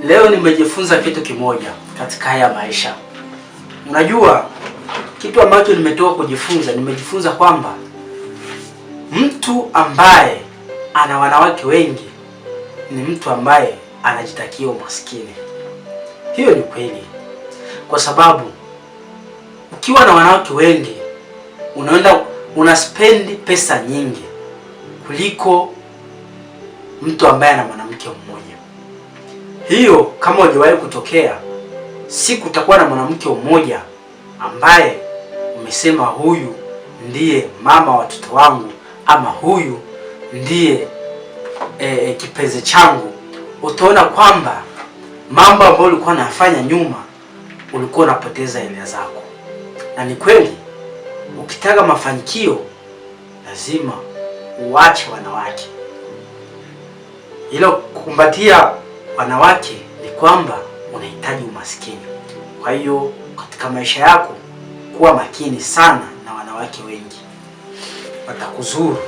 Leo nimejifunza kitu kimoja katika haya maisha. Unajua kitu ambacho nimetoka kujifunza, nimejifunza kwamba mtu ambaye ana wanawake wengi ni mtu ambaye anajitakia umaskini. Hiyo ni kweli. Kwa sababu ukiwa na wanawake wengi unaspendi pesa nyingi kuliko mtu ambaye ana mwanamke mmoja. Hiyo kama hujawahi kutokea, siku utakuwa na mwanamke mmoja ambaye umesema huyu ndiye mama wa watoto wangu ama huyu ndiye kipenzi changu, utaona kwamba mambo ambayo ulikuwa unafanya nyuma ulikuwa unapoteza hela zako. Na ni kweli, ukitaka mafanikio lazima uache wanawake. Ila kukumbatia wanawake ni kwamba unahitaji umaskini. Kwa hiyo katika maisha yako kuwa makini sana na wanawake wengi, watakuzuru.